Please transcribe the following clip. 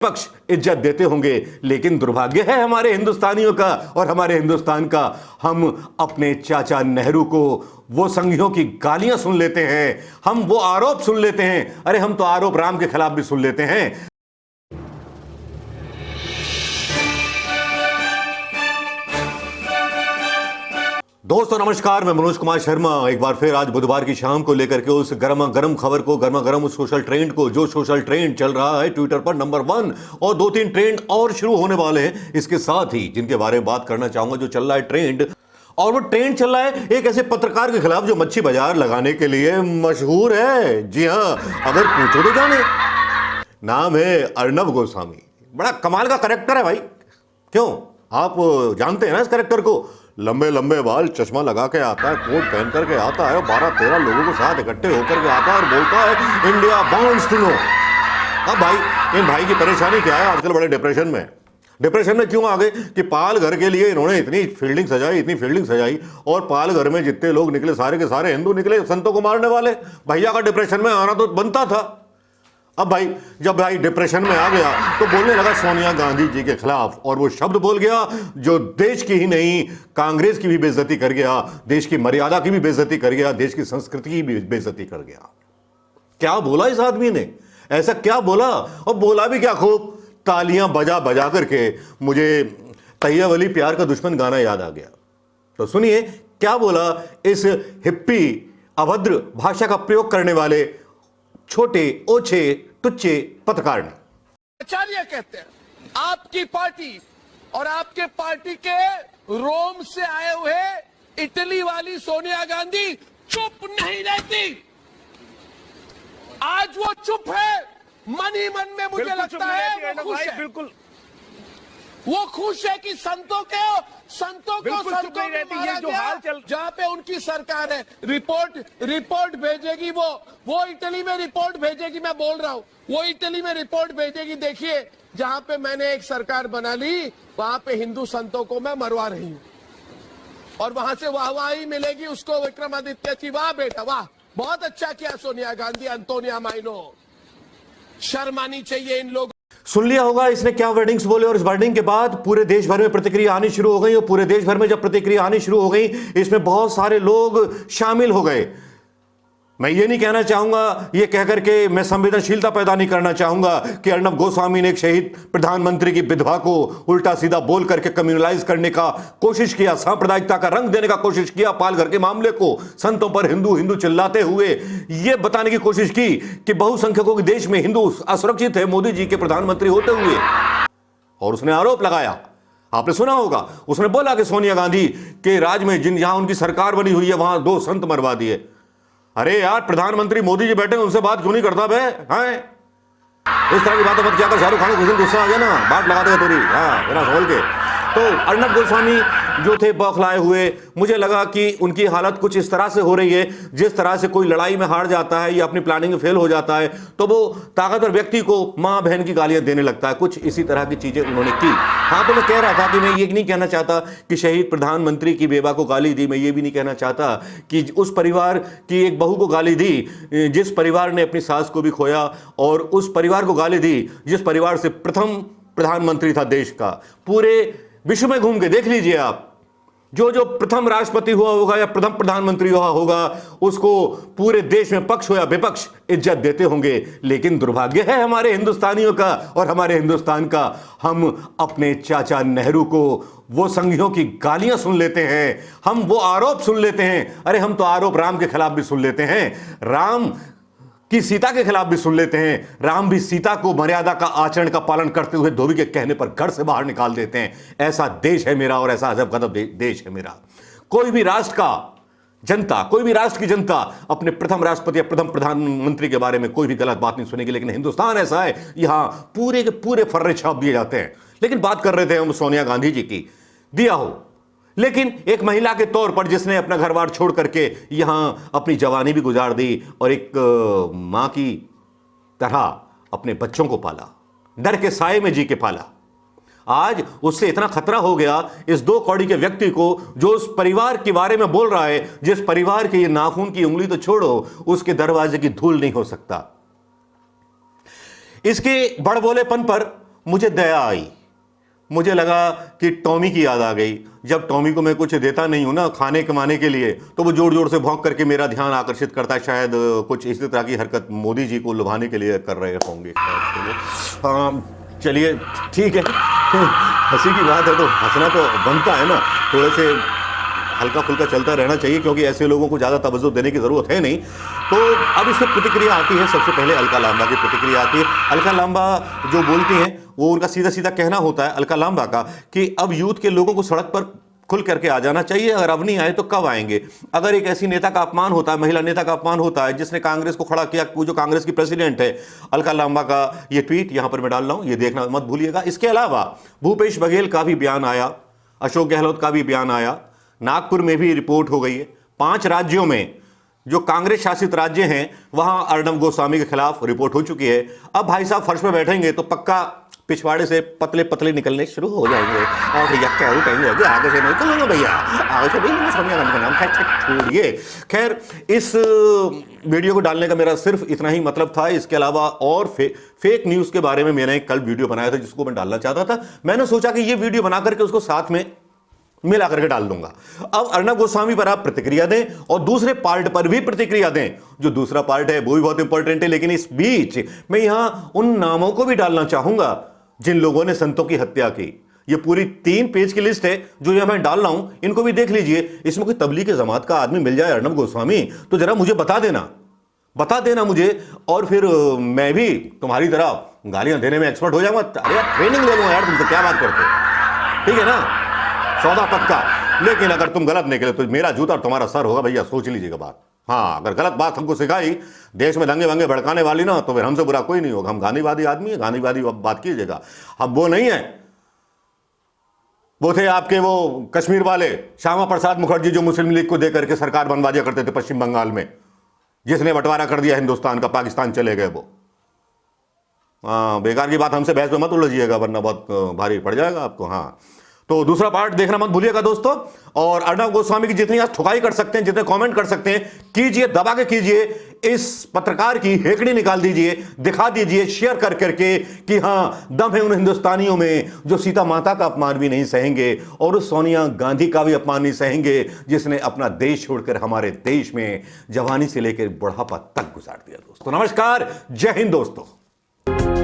पक्ष इज्जत देते होंगे, लेकिन दुर्भाग्य है हमारे हिंदुस्तानियों का और हमारे हिंदुस्तान का, हम अपने चाचा नेहरू को वो संघियों की गालियां सुन लेते हैं, हम वो आरोप सुन लेते हैं। अरे हम तो आरोप राम के खिलाफ भी सुन लेते हैं। दोस्तों नमस्कार, मैं मनोज कुमार शर्मा एक बार फिर आज बुधवार की शाम को लेकर के उस गर्मा गर्म खबर को, गर्मा गर्म उस सोशल ट्रेंड को, जो सोशल ट्रेंड चल रहा है ट्विटर पर नंबर 1 और 2-3 ट्रेंड और शुरू होने वाले हैं इसके साथ ही, जिनके बारे में बात करना चाहूंगा। जो चल रहा है ट्रेंड, और वो ट्रेंड चल रहा है एक ऐसे पत्रकार के खिलाफ जो मच्छी बाजार लगाने के लिए मशहूर है। जी हां, अगर पूछो तो जाने, नाम है अर्नब गोस्वामी। बड़ा कमाल का कैरेक्टर है भाई। क्यों, आप जानते हैं ना इस कैरेक्टर को? लंबे लंबे बाल, चश्मा लगा के आता है, कोट पहन करके आता है, 12-13 लोगों के साथ इकट्ठे होकर के आता है और बोलता है इंडिया वांट्स टू नो। अब भाई, इन भाई की परेशानी क्या है? आजकल बड़े डिप्रेशन में। डिप्रेशन में क्यों आ गए कि पाल घर के लिए इन्होंने इतनी फील्डिंग सजाई और पाल घर में जितने लोग निकले सारे के सारे हिंदू निकले, संतों को मारने वाले। भैया का डिप्रेशन में आना तो बनता था। अब भाई, जब भाई डिप्रेशन में आ गया तो बोलने लगा सोनिया गांधी जी के खिलाफ, और वो शब्द बोल गया जो देश की ही नहीं, कांग्रेस की भी बेइज्जती कर गया, देश की मर्यादा की भी बेइज्जती कर गया, देश की संस्कृति की भी बेइज्जती कर गया। क्या बोला इस आदमी ने? ऐसा क्या बोला? और बोला भी क्या खूब, तालियां बजा बजा करके। मुझे तैयब अली प्यार का दुश्मन गाना याद आ गया। तो सुनिए क्या बोला इस हिप्पी अभद्र भाषा का प्रयोग करने वाले छोटे ओछे तुच्छे पत्रकार ने। आचार्य कहते हैं आपकी पार्टी और आपके पार्टी के रोम से आए हुए इटली वाली सोनिया गांधी चुप नहीं रहती। आज वो चुप है, मन ही मन में मुझे लगता है वो खुश है। बिल्कुल वो खुश है कि संतों को मारा गया, जहां पे उनकी सरकार है। रिपोर्ट भेजेगी वो इटली में रिपोर्ट भेजेगी। मैं बोल रहा हूं वो इटली में रिपोर्ट भेजेगी। देखिए, जहां पे मैंने एक सरकार बना ली वहां पे हिंदू संतों को मैं मरवा रही हूं और वहां से वाहवाही मिलेगी उसको, विक्रमादित्य की। वाह बेटा वाह, बहुत अच्छा किया सोनिया गांधी, अंतोनिया माइनो। शर्म आनी चाहिए इन लोगों। सुन लिया होगा इसने क्या वर्डिंग्स बोले, और इस वर्डिंग के बाद पूरे देश भर में प्रतिक्रिया आनी शुरू हो गई। और पूरे देश भर में जब प्रतिक्रिया आनी शुरू हो गई, इसमें बहुत सारे लोग शामिल हो गए। मैं ये नहीं कहना चाहूंगा, ये कहकर के मैं संवेदनशीलता पैदा नहीं करना चाहूंगा कि अर्नब गोस्वामी ने एक शहीद प्रधानमंत्री की विधवा को उल्टा सीधा बोल करके कम्युनलाइज करने का कोशिश किया, सांप्रदायिकता का रंग देने का कोशिश किया, पाल घर के मामले को संतों पर हिंदू हिंदू चिल्लाते हुए यह बताने की कोशिश की कि बहुसंख्यकों के देश में हिंदू असुरक्षित है मोदी जी के प्रधानमंत्री होते हुए। और उसने आरोप लगाया, आपने सुना होगा, उसने बोला कि सोनिया गांधी के राज में जहां उनकी सरकार बनी हुई है वहां 2 संत मरवा दिए। अरे यार, प्रधानमंत्री मोदी जी बैठे, उनसे बात क्यों नहीं करता बे? हैं, इस तरह की बातें मत किया कर। शाहरुख खान को कुछ गुस्सा आ गया ना, बात लगा देगा तेरी। हाँ, बिना खोल के। तो अर्नब गोस्वामी जो थे बौखलाए हुए, मुझे लगा कि उनकी हालत कुछ इस तरह से हो रही है जिस तरह से कोई लड़ाई में हार जाता है या अपनी प्लानिंग में फेल हो जाता है तो वो ताकतवर व्यक्ति को मां बहन की गालियां देने लगता है। कुछ इसी तरह की चीजें उन्होंने की। हाँ, तो मैं कह रहा था कि मैं ये नहीं कहना चाहता कि शहीद प्रधानमंत्री की बेवा को गाली दी। मैं ये भी नहीं कहना चाहता कि उस परिवार की एक बहू को गाली दी जिस परिवार ने अपनी सास को भी खोया, और उस परिवार को गाली दी जिस परिवार से प्रथम प्रधानमंत्री था देश का। पूरे विश्व में घूम के देख लीजिए आप, जो प्रथम राष्ट्रपति हुआ होगा या प्रथम प्रधानमंत्री हुआ होगा, उसको पूरे देश में पक्ष हो या विपक्ष इज्जत देते होंगे, लेकिन दुर्भाग्य है हमारे हिंदुस्तानियों का और हमारे हिंदुस्तान का, हम अपने चाचा नेहरू को वो संघियों की गालियां सुन लेते हैं, हम वो आरोप सुन लेते हैं। अरे हम तो आरोप राम के खिलाफ भी सुन लेते हैं, राम कि सीता के खिलाफ भी सुन लेते हैं। राम भी सीता को मर्यादा का आचरण का पालन करते हुए धोबी के कहने पर घर से बाहर निकाल देते हैं। ऐसा देश है मेरा और ऐसा अजब गजब देश है मेरा। कोई भी राष्ट्र की जनता अपने प्रथम राष्ट्रपति या प्रथम प्रधानमंत्री के बारे में कोई भी गलत बात नहीं सुनेगी, लेकिन हिंदुस्तान ऐसा है, यहां पूरे के पूरे फर्रे छाप दिए जाते हैं। लेकिन बात कर रहे थे हम सोनिया गांधी जी की, दिया हो, लेकिन एक महिला के तौर पर जिसने अपना घर बार छोड़ करके यहां अपनी जवानी भी गुजार दी और एक मां की तरह अपने बच्चों को पाला, डर के साए में जी के पाला। आज उससे इतना खतरा हो गया इस 2 कौड़ी के व्यक्ति को जो उस परिवार के बारे में बोल रहा है, जिस परिवार के ये नाखून की उंगली तो छोड़ो, उसके दरवाजे की धूल नहीं हो सकता। इसके बड़बोलेपन पर मुझे दया आई, मुझे लगा कि टॉमी की याद आ गई। जब टॉमी को मैं कुछ देता नहीं हूं ना खाने कमाने के लिए, तो वो जोर जोर से भौंक करके मेरा ध्यान आकर्षित करता है। शायद कुछ इसी तरह की हरकत मोदी जी को लुभाने के लिए कर रहे होंगे। हाँ चलिए ठीक है, हंसी की बात है तो हंसना तो बनता है ना, थोड़े से हल्का फुल्का चलता रहना चाहिए, क्योंकि ऐसे लोगों को ज़्यादा तवज्जो देने की ज़रूरत है नहीं। तो अब इससे प्रतिक्रिया आती है, सबसे पहले अलका लांबा की प्रतिक्रिया आती है। अलका लांबा जो बोलती हैं वो उनका सीधा सीधा कहना होता है अलका लांबा का कि अब यूथ के लोगों को सड़क पर खुल करके आ जाना चाहिए, अगर अब नहीं आए तो कब आएंगे। अगर एक ऐसी नेता का अपमान होता है, महिला नेता का अपमान होता है जिसने कांग्रेस को खड़ा किया, वो जो कांग्रेस की प्रेसिडेंट है, अलका लांबा का ये ट्वीट यहां पर मैं डाल रहा हूं, ये देखना मत भूलिएगा। इसके अलावा भूपेश बघेल का भी बयान आया, अशोक गहलोत का भी बयान आया, नागपुर में भी रिपोर्ट हो गई है। 5 राज्यों में जो कांग्रेस शासित राज्य हैं वहां अर्णब गोस्वामी के खिलाफ रिपोर्ट हो चुकी है। अब भाई साहब फर्श पे बैठेंगे तो पक्का पिछवाड़े से पतले पतले निकलने शुरू हो जाएंगे। और भैया क्या कहेंगे आगे से नहीं निकलूंगा भैया, आगे से नहीं लूंगा सोनिया गांधी का नाम। खैर छोड़िए, खैर इस वीडियो को डालने का मेरा सिर्फ इतना ही मतलब था। इसके अलावा और फेक न्यूज के बारे में मैंने कल वीडियो बनाया था जिसको मैं डालना चाहता था। मैंने सोचा कि ये वीडियो बना करके उसको साथ में मिला करके डाल दूंगा। अब अर्णब गोस्वामी पर आप प्रतिक्रिया दें और दूसरे पार्ट पर भी प्रतिक्रिया दें। जो दूसरा पार्ट है वो भी बहुत इंपॉर्टेंट है, लेकिन इस बीच मैं यहां उन नामों को भी डालना चाहूंगा जिन लोगों ने संतों की हत्या की। ये पूरी 3 पेज की लिस्ट है जो यहां मैं डाल रहा हूं, इनको भी देख लीजिए। इसमें कोई तबलीग जमात का आदमी मिल जाए अर्णब गोस्वामी तो जरा मुझे बता देना मुझे, और फिर मैं भी तुम्हारी तरह गालियां देने में एक्सपर्ट हो जाऊंगा। अरे ट्रेनिंग ले लूंगा यार तुमसे, क्या बात करते हो, ठीक है ना, सौदा पक्का। लेकिन अगर तुम गलत निकले तो मेरा जूता और तुम्हारा सर होगा भैया, सोच लीजिएगा बात। हाँ, अगर गलत बात हमको सिखाई देश में दंगे वंगे भड़काने वाली ना, तो फिर हमसे बुरा कोई नहीं होगा। हम गांधीवादी आदमी है, गांधीवादी बात कीजिएगा। हम वो नहीं है, वो थे आपके वो कश्मीर वाले श्यामा प्रसाद मुखर्जी जो मुस्लिम लीग को देकर के सरकार बनवा दिया करते थे पश्चिम बंगाल में, जिसने बंटवारा कर दिया हिंदुस्तान का, पाकिस्तान चले गए वो। हाँ, बेकार की बात हमसे बहस में मत उलझिएगा वरना बहुत भारी पड़ जाएगा आपको। हाँ, तो दूसरा पार्ट देखना मत भूलिएगा दोस्तों। और अर्णब गोस्वामी की जितनी आज ठुकाई कर सकते हैं, जितने कमेंट कर सकते हैं, कीजिए, दबा के कीजिए। इस पत्रकार की हेकड़ी निकाल दीजिए, दिखा दीजिए शेयर कर करके कि हां दम है उन हिंदुस्तानियों में जो सीता माता का अपमान भी नहीं सहेंगे और उस सोनिया गांधी का भी अपमान नहीं सहेंगे जिसने अपना देश छोड़कर हमारे देश में जवानी से लेकर बुढ़ापा तक गुजार दिया। दोस्तों नमस्कार, जय हिंद दोस्तों।